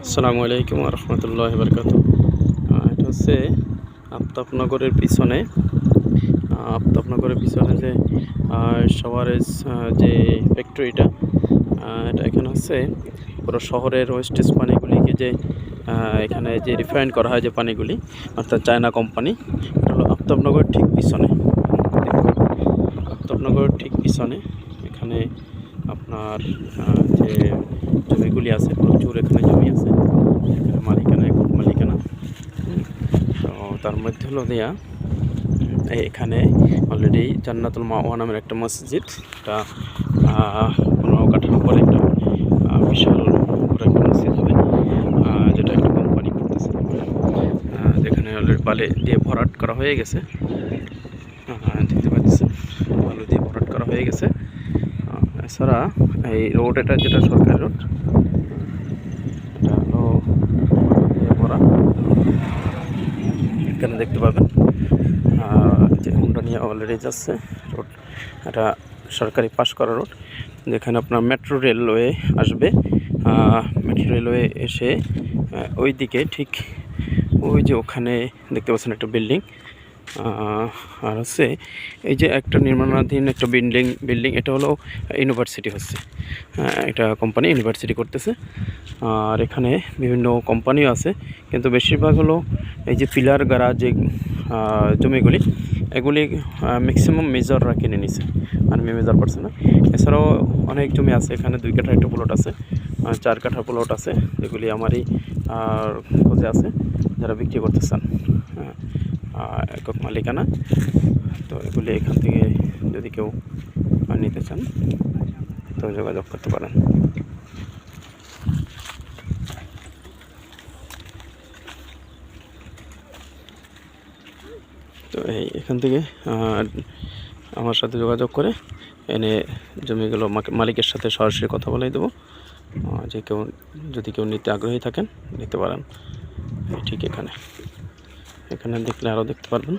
আসসালামু আলাইকুম রহমতুল্লাহ বরকাত। এটা হচ্ছে আফতাবনগরের পিছনে যে সাওয়ারেজ যে ফ্যাক্টরিটা, এটা এখানে হচ্ছে পুরো শহরের ওয়েস্টেজ পানিগুলিকে যে এখানে যে রিফাইন করা হয় যে পানিগুলি, অর্থাৎ চায়না কোম্পানি। এটা হলো আফতাবনগর ঠিক পিছনে, আফতাবনগর ঠিক পিছনে এখানে আপনার যে জমিগুলি আছে, প্রচুর এখানে জমি আছে, এখানে মালিকানা, একক মালিকানা। তো তার মধ্যে হলো দেয়া এখানে অলরেডি জান্নাতুল মাওয়া নামের একটা মসজিদ, এটা 15 কাঠার উপরে একটা বিশাল বড় একটা মসজিদ হবে, যেটা একটা কোম্পানি করতেছে। যেখানে অলরেডি বালি দিয়ে ভরাট করা হয়ে গেছে, দেখতে পাচ্ছেন বালু দিয়ে ভরাট করা হয়ে গেছে। এছাড়া এই রোড, এটা যেটা সরকারি রোড, এটা হলো ভরা। এখানে দেখতে পাবেন যে হুন্ডা নিয়ে অলরেডি যাচ্ছে রোড, এটা সরকারি পাস করা রোড, যেখানে আপনার মেট্রো রেলওয়ে আসবে। মেট্রো রেলওয়ে এসে ওই দিকে ঠিক ওই যে ওখানে দেখতে পাচ্ছেন একটা বিল্ডিং, আর হচ্ছে এই যে একটা নির্মাণাধীন একটা বিল্ডিং, এটা হলো ইউনিভার্সিটি হচ্ছে, এটা কোম্পানি ইউনিভার্সিটি করতেছে। আর এখানে বিভিন্ন কোম্পানিও আছে, কিন্তু বেশিরভাগ হলো এই যে পিলার গাড়া যে জমিগুলি, এগুলি ম্যাক্সিমাম মেজররা কিনে নিছে, আর মেজর পারছে না। এছাড়াও অনেক জমি আছে, এখানে 2 কাঠা একটা প্লট আছে, 4 কাঠা প্লট আছে, যেগুলি আমারই খোঁজে আছে, যারা বিক্রি করতে চান, একক মালিকানা। তো এগুলি এখান থেকে যদি কেউ নিতে চান তো যোগাযোগ করতে পারেন। তো এখান থেকে আমার সাথে যোগাযোগ করে এনে জমিগুলো মালিকের সাথে সরাসরি কথা বলে দেবো, যে যদি কেউ নিতে আগ্রহী থাকেন নিতে পারেন। ঠিক এখানে দেখলে আরও দেখতে পারবেন।